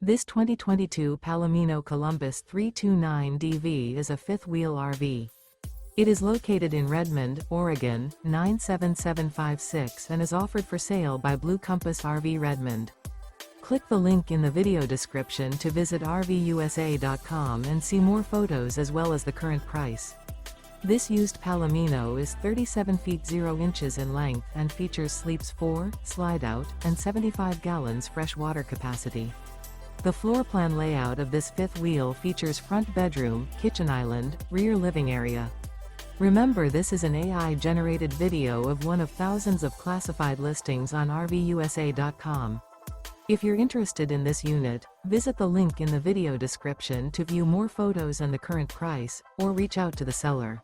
This 2022 Palomino Columbus 329DV is a fifth-wheel RV. It is located in Redmond, Oregon, 97756 and is offered for sale by Blue Compass RV Redmond. Click the link in the video description to visit RVUSA.com and see more photos as well as the current price. This used Palomino is 37 feet 0 inches in length and features sleeps 4, slide-out, and 75 gallons fresh water capacity. The floor plan layout of this fifth wheel features front bedroom, kitchen island, rear living area. Remember, this is an AI-generated video of one of thousands of classified listings on RVUSA.com. If you're interested in this unit, visit the link in the video description to view more photos and the current price, or reach out to the seller.